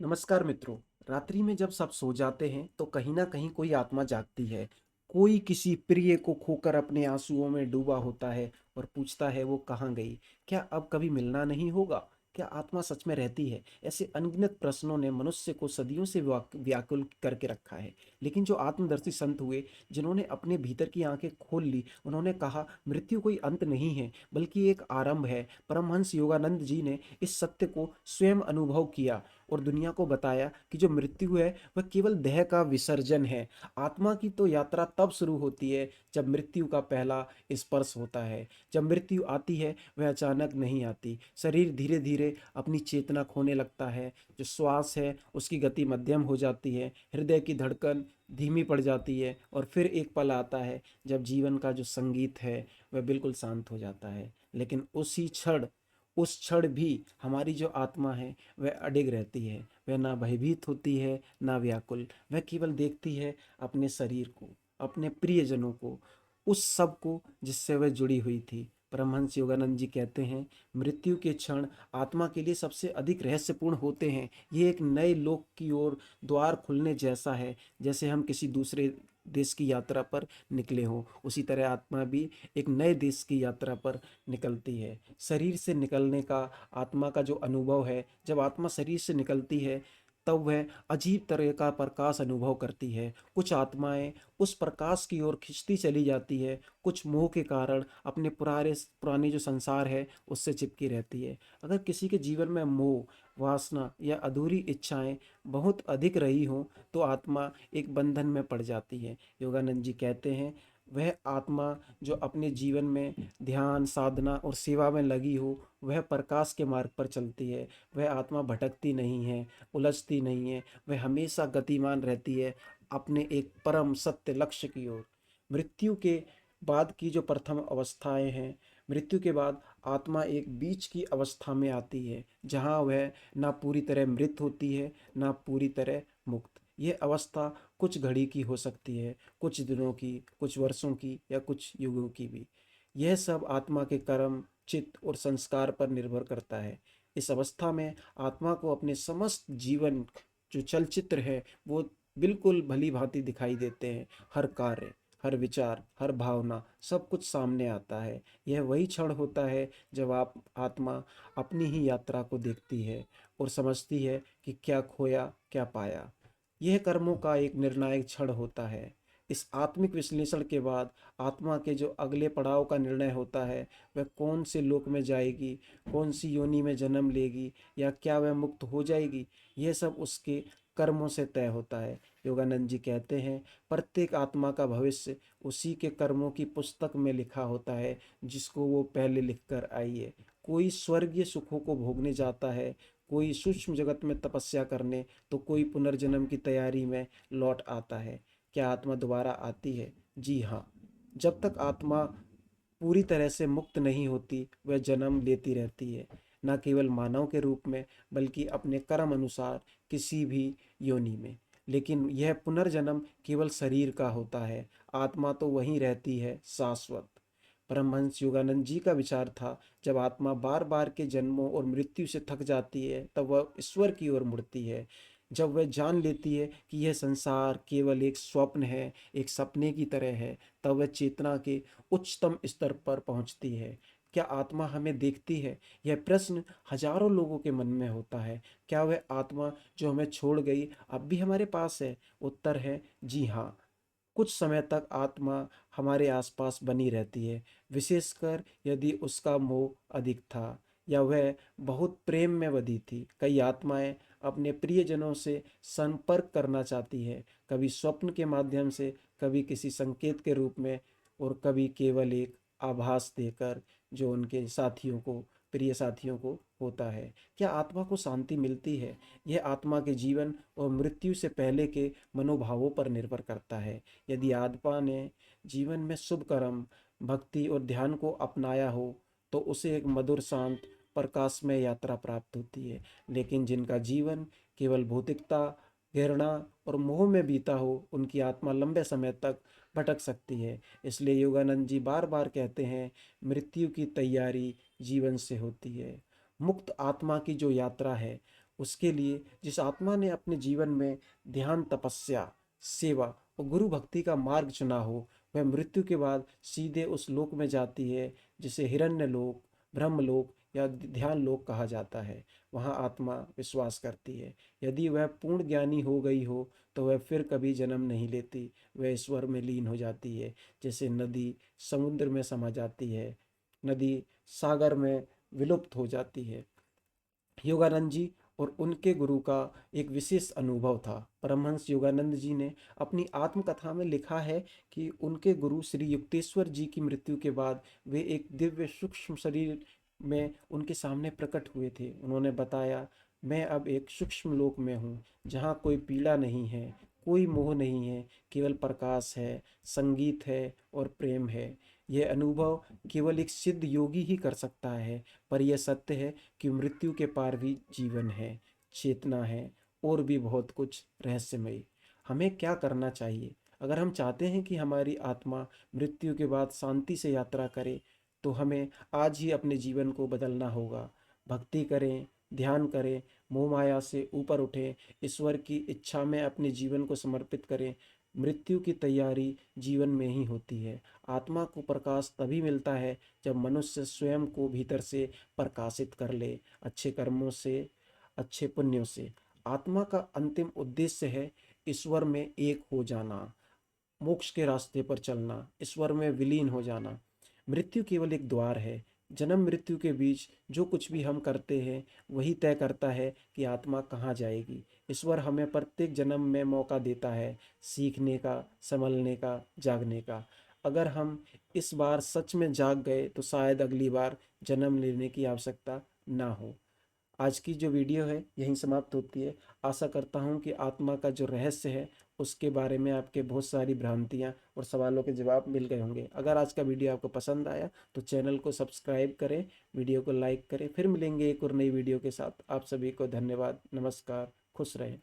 नमस्कार मित्रों। रात्रि में जब सब सो जाते हैं तो कहीं ना कहीं कोई आत्मा जागती है। कोई किसी प्रिय को खोकर अपने आंसुओं में डूबा होता है और पूछता है वो कहाँ गई। क्या अब कभी मिलना नहीं होगा? क्या आत्मा सच में रहती है? ऐसे अनगिनत प्रश्नों ने मनुष्य को सदियों से व्याकुल करके रखा है। लेकिन जो आत्मदर्शी संत हुए, जिन्होंने अपने भीतर की आंखें खोल ली, उन्होंने कहा मृत्यु कोई अंत नहीं है बल्कि एक आरंभ है। परमहंस योगानंद जी ने इस सत्य को स्वयं अनुभव किया और दुनिया को बताया कि जो मृत्यु है वह केवल देह का विसर्जन है। आत्मा की तो यात्रा तब शुरू होती है जब मृत्यु का पहला स्पर्श होता है। जब मृत्यु आती है वह अचानक नहीं आती। शरीर धीरे धीरे अपनी चेतना खोने लगता है। जो श्वास है उसकी गति मध्यम हो जाती है, हृदय की धड़कन धीमी पड़ जाती है और फिर एक पल आता है जब जीवन का जो संगीत है वह बिल्कुल शांत हो जाता है। लेकिन उस क्षण भी हमारी जो आत्मा है वह अडिग रहती है। वह ना भयभीत होती है ना व्याकुल। वह केवल देखती है अपने शरीर को, अपने प्रियजनों को, उस सब को जिससे वह जुड़ी हुई थी। परमहंस योगानंद जी कहते हैं मृत्यु के क्षण आत्मा के लिए सबसे अधिक रहस्यपूर्ण होते हैं। ये एक नए लोक की ओर द्वार खुलने जैसा है। जैसे हम किसी दूसरे देश की यात्रा पर निकले हों, उसी तरह आत्मा भी एक नए देश की यात्रा पर निकलती है। शरीर से निकलने का आत्मा का जो अनुभव है, जब आत्मा शरीर से निकलती है तब वह अजीब तरह का प्रकाश अनुभव करती है। कुछ आत्माएं उस प्रकाश की ओर खिंचती चली जाती है, कुछ मोह के कारण अपने पुराने जो संसार है उससे चिपकी रहती है। अगर किसी के जीवन में मोह, वासना या अधूरी इच्छाएं बहुत अधिक रही हों तो आत्मा एक बंधन में पड़ जाती है। योगानंद जी कहते हैं वह आत्मा जो अपने जीवन में ध्यान, साधना और सेवा में लगी हो, वह प्रकाश के मार्ग पर चलती है। वह आत्मा भटकती नहीं है, उलझती नहीं है। वह हमेशा गतिमान रहती है अपने एक परम सत्य लक्ष्य की ओर। मृत्यु के बाद की जो प्रथम अवस्थाएं हैं, मृत्यु के बाद आत्मा एक बीच की अवस्था में आती है जहाँ वह ना पूरी तरह मृत होती है ना पूरी तरह मुक्त। यह अवस्था कुछ घड़ी की हो सकती है, कुछ दिनों की, कुछ वर्षों की या कुछ युगों की भी। यह सब आत्मा के कर्म, चित्त और संस्कार पर निर्भर करता है। इस अवस्था में आत्मा को अपने समस्त जीवन जो चलचित्र है वो बिल्कुल भली भांति दिखाई देते हैं। हर कार्य, हर विचार, हर भावना, सब कुछ सामने आता है। यह वही क्षण होता है जब आप आत्मा अपनी ही यात्रा को देखती है और समझती है कि क्या खोया क्या पाया। यह कर्मों का एक निर्णायक क्षण होता है। इस आत्मिक विश्लेषण के बाद आत्मा के जो अगले पड़ाव का निर्णय होता है, वह कौन से लोक में जाएगी, कौन सी योनि में जन्म लेगी या क्या वह मुक्त हो जाएगी, यह सब उसके कर्मों से तय होता है। योगानंद जी कहते हैं प्रत्येक आत्मा का भविष्य उसी के कर्मों की पुस्तक में लिखा होता है जिसको वो पहले लिख कर आई है। कोई स्वर्गीय सुखों को भोगने जाता है, कोई सूक्ष्म जगत में तपस्या करने, तो कोई पुनर्जन्म की तैयारी में लौट आता है। क्या आत्मा दोबारा आती है? जी हाँ। जब तक आत्मा पूरी तरह से मुक्त नहीं होती वह जन्म लेती रहती है, न केवल मानव के रूप में बल्कि अपने कर्म अनुसार किसी भी योनि में। लेकिन यह पुनर्जन्म केवल शरीर का होता है, आत्मा तो वहीं रहती है शाश्वत। परमहंस योगानंद जी का विचार था जब आत्मा बार बार के जन्मों और मृत्यु से थक जाती है तब वह ईश्वर की ओर मुड़ती है। जब वह जान लेती है कि यह संसार केवल एक स्वप्न है, एक सपने की तरह है, तब वह चेतना के उच्चतम स्तर पर पहुंचती है। क्या आत्मा हमें देखती है? यह प्रश्न हजारों लोगों के मन में होता है। क्या वह आत्मा जो हमें छोड़ गई अब भी हमारे पास है? उत्तर है जी हाँ। कुछ समय तक आत्मा हमारे आसपास बनी रहती है, विशेषकर यदि उसका मोह अधिक था या वह बहुत प्रेम में बधी थी। कई आत्माएं अपने प्रियजनों से संपर्क करना चाहती है, कभी स्वप्न के माध्यम से, कभी किसी संकेत के रूप में और कभी केवल एक आभास देकर, जो उनके साथियों को, प्रिय साथियों को होता है। क्या आत्मा को शांति मिलती है? यह आत्मा के जीवन और मृत्यु से पहले के मनोभावों पर निर्भर करता है। यदि आत्मा ने जीवन में शुभ कर्म, भक्ति और ध्यान को अपनाया हो तो उसे एक मधुर, शांत, प्रकाशमय यात्रा प्राप्त होती है। लेकिन जिनका जीवन केवल भौतिकता, घृणा और मोह में बीता हो, उनकी आत्मा लंबे समय तक भटक सकती है। इसलिए योगानंद जी बार बार कहते हैं मृत्यु की तैयारी जीवन से होती है। मुक्त आत्मा की जो यात्रा है उसके लिए जिस आत्मा ने अपने जीवन में ध्यान, तपस्या, सेवा और गुरु भक्ति का मार्ग चुना हो, वह मृत्यु के बाद सीधे उस लोक में जाती है जिसे हिरण्य लोक, ब्रह्मलोक या ध्यान लोक कहा जाता है। वहाँ आत्मा विश्वास करती है, यदि वह पूर्ण ज्ञानी हो गई हो तो वह फिर कभी जन्म नहीं लेती, वह ईश्वर में लीन हो जाती है। जैसे नदी समुद्र में समा जाती है, नदी सागर में विलुप्त हो जाती है। योगानंद जी और उनके गुरु का एक विशेष अनुभव था। परमहंस योगानंद जी ने अपनी आत्मकथा में लिखा है कि उनके गुरु श्री युक्तेश्वर जी की मृत्यु के बाद वे एक दिव्य सूक्ष्म शरीर में उनके सामने प्रकट हुए थे। उन्होंने बताया, मैं अब एक सूक्ष्म लोक में हूँ जहाँ कोई पीड़ा नहीं है, कोई मोह नहीं है, केवल प्रकाश है, संगीत है और प्रेम है। यह अनुभव केवल एक सिद्ध योगी ही कर सकता है, पर यह सत्य है कि मृत्यु के पार भी जीवन है, चेतना है और भी बहुत कुछ रहस्यमयी। हमें क्या करना चाहिए? अगर हम चाहते हैं कि हमारी आत्मा मृत्यु के बाद शांति से यात्रा करे, तो हमें आज ही अपने जीवन को बदलना होगा। भक्ति करें, ध्यान करें, मोह माया से ऊपर उठें, ईश्वर की इच्छा में अपने जीवन को समर्पित करें। मृत्यु की तैयारी जीवन में ही होती है। आत्मा को प्रकाश तभी मिलता है जब मनुष्य स्वयं को भीतर से प्रकाशित कर ले, अच्छे कर्मों से, अच्छे पुण्यों से। आत्मा का अंतिम उद्देश्य है ईश्वर में एक हो जाना, मोक्ष के रास्ते पर चलना, ईश्वर में विलीन हो जाना। मृत्यु केवल एक द्वार है। जन्म मृत्यु के बीच जो कुछ भी हम करते हैं वही तय करता है कि आत्मा कहाँ जाएगी। ईश्वर हमें प्रत्येक जन्म में मौका देता है सीखने का, संभलने का, जागने का। अगर हम इस बार सच में जाग गए तो शायद अगली बार जन्म लेने की आवश्यकता ना हो। आज की जो वीडियो है यहीं समाप्त होती है। आशा करता हूँ कि आत्मा का जो रहस्य है उसके बारे में आपके बहुत सारी भ्रांतियाँ और सवालों के जवाब मिल गए होंगे। अगर आज का वीडियो आपको पसंद आया तो चैनल को सब्सक्राइब करें, वीडियो को लाइक करें। फिर मिलेंगे एक और नई वीडियो के साथ। आप सभी को धन्यवाद, नमस्कार, खुश रहें।